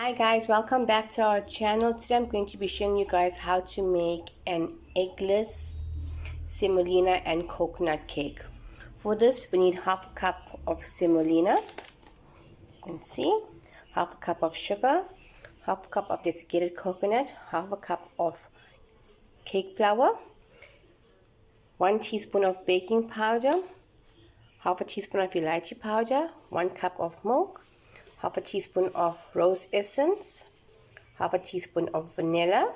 Hi guys, welcome back to our channel. Today I'm going to be showing you guys how to make an eggless semolina and coconut cake. For this we need half a cup of semolina, as you can see, half a cup of sugar, half a cup of desiccated coconut, half a cup of cake flour, 1 teaspoon of baking powder, half a teaspoon of elachi powder, 1 cup of milk, half a teaspoon of rose essence, half a teaspoon of vanilla,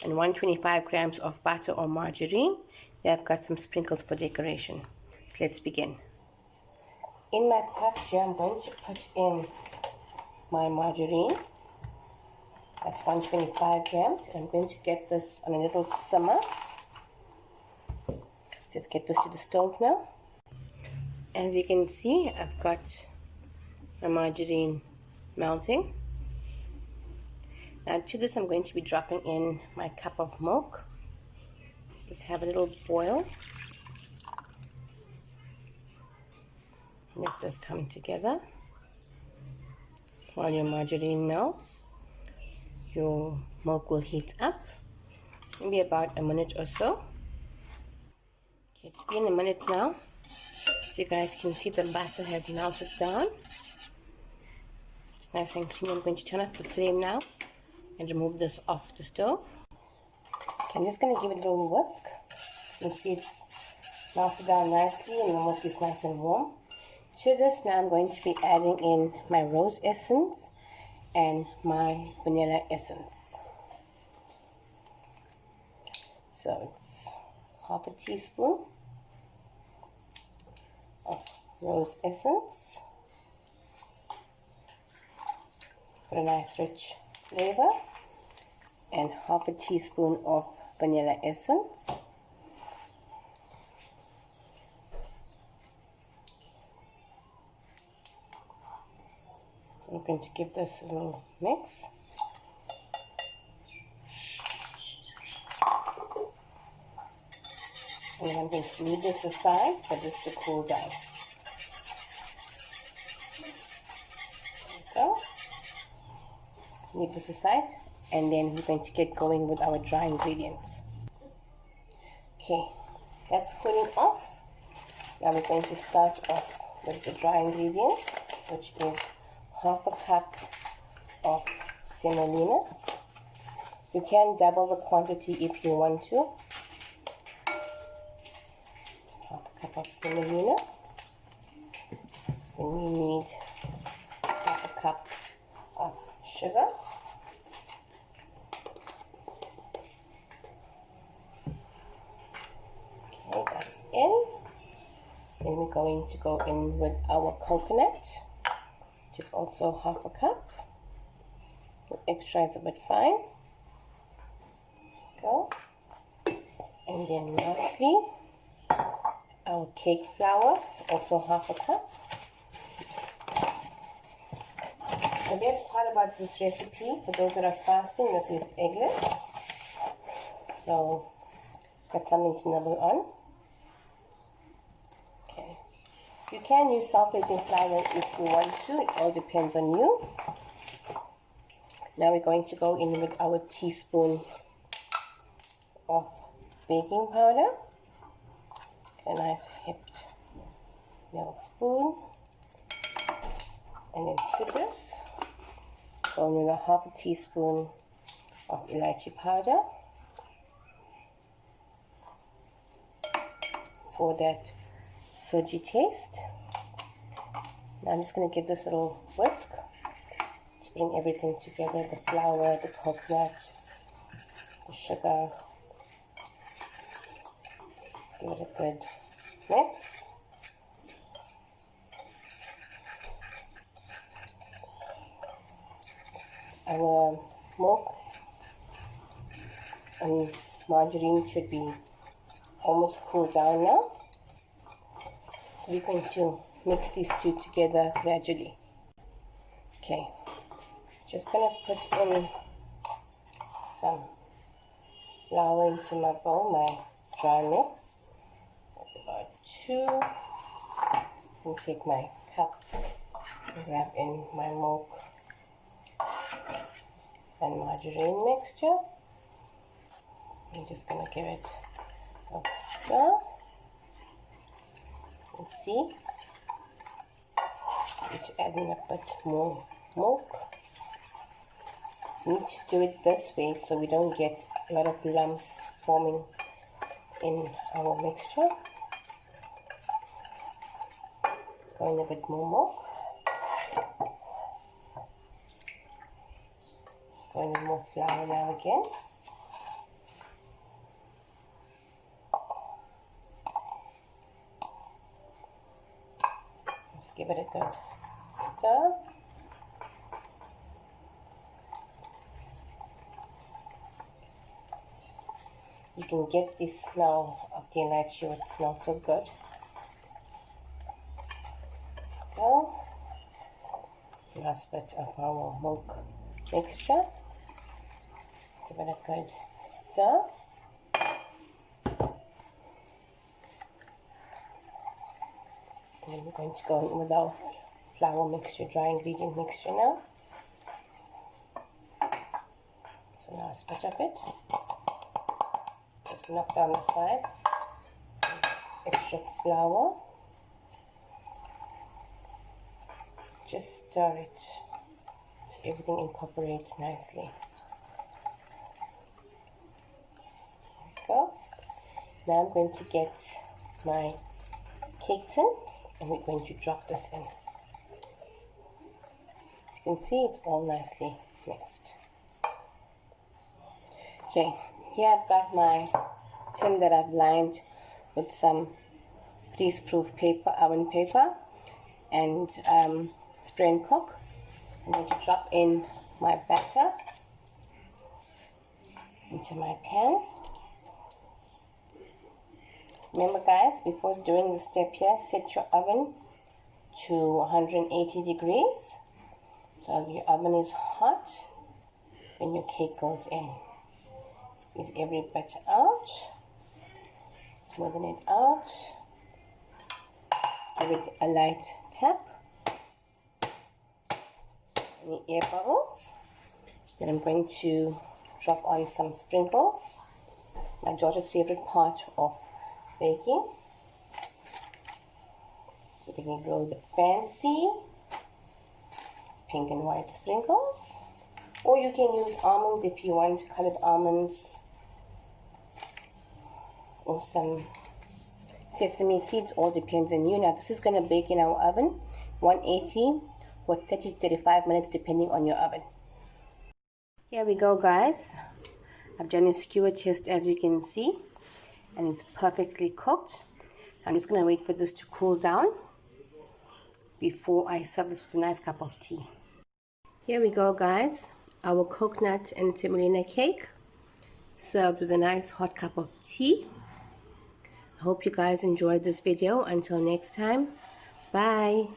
and 125 grams of butter or margarine. Then I've got some sprinkles for decoration. So let's begin. In my pot here, I'm going to put in my margarine. That's 125 grams. And I'm going to get this on a little simmer. Let's get this to the stove now. As you can see, I've got my margarine melting. Now to this I'm going to be dropping in my cup of milk. Just have a little boil. Let this come together. While your margarine melts, your milk will heat up. Maybe about a minute or so. Okay, it's been a minute now. So you guys can see the butter has melted down. It's nice and creamy. I'm going to turn up the flame now and remove this off the stove. Okay, I'm just going to give it a little whisk. You can see it's melted down nicely and the milk is nice and warm. To this now I'm going to be adding in my rose essence and my vanilla essence. So it's half a teaspoon of rose essence for a nice rich flavor, and half a teaspoon of vanilla essence. So I'm going to give this a little mix. And then I'm going to leave this aside for this to cool down. So, leave this aside, and then we're going to get going with our dry ingredients. Okay, that's cooling off. Now we're going to start off with the dry ingredients, which is half a cup of semolina. You can double the quantity if you want to. Half a cup of semolina. Then we need half a cup of sugar. Okay, that's in. Then we're going to go in with our coconut, which is also half a cup. The extra is a bit fine. Go. And then lastly, our cake flour, also half a cup. The best part about this recipe, for those that are fasting, this is eggless. So, got something to nibble on. Okay. You can use self-raising flour if you want to. It all depends on you. Now we're going to go in with our teaspoon of baking powder. A nice hipped milk spoon. And then to this, go in with a half a teaspoon of elachi powder for that soji taste. Now I'm just going to give this a little whisk to bring everything together, the flour, the coconut, the sugar. Give it a good mix. Our milk and margarine should be almost cooled down now. So we're going to mix these two together gradually. Okay, just going to put in some flour into my bowl, my dry mix. That's about 2. And take my cup and grab in my milk and margarine mixture. I'm just going to give it a stir. And see, it's adding a bit more milk. We need to do it this way so we don't get a lot of lumps forming in our mixture. Going a bit more milk. Going with more flour now again. Let's give it a good stir. You can get the smell of the elachi, it smells so good. So, last bit of our milk mixture. Give it a good stir. And then we're going to go in with our flour mixture, dry ingredient mixture now. So last bit of it. Just knock down the side. Extra flour. Just stir it so everything incorporates nicely. There we go. Now I'm going to get my cake tin and we're going to drop this in. As you can see, it's all nicely mixed. Okay, here I've got my tin that I've lined with some grease-proof paper, oven paper, and spray and cook. I'm going to drop in my batter into my pan. Remember guys, before doing this step here, set your oven to 180 degrees. So your oven is hot when your cake goes in. Squeeze every bit out. Smoothen it out. Give it a light tap. Any air bubbles. Then I'm going to drop on some sprinkles. My daughter's favorite part of baking. So they can go a bit fancy. It's pink and white sprinkles. Or you can use almonds if you want, colored almonds. Or some sesame seeds, all depends on you. Now this is going to bake in our oven, 180 for 30 to 35 minutes depending on your oven. Here we go guys. I've done a skewer test as you can see, and it's perfectly cooked. I'm just going to wait for this to cool down before I serve this with a nice cup of tea. Here we go guys, our coconut and semolina cake served with a nice hot cup of tea. I hope you guys enjoyed this video. Until next time, bye.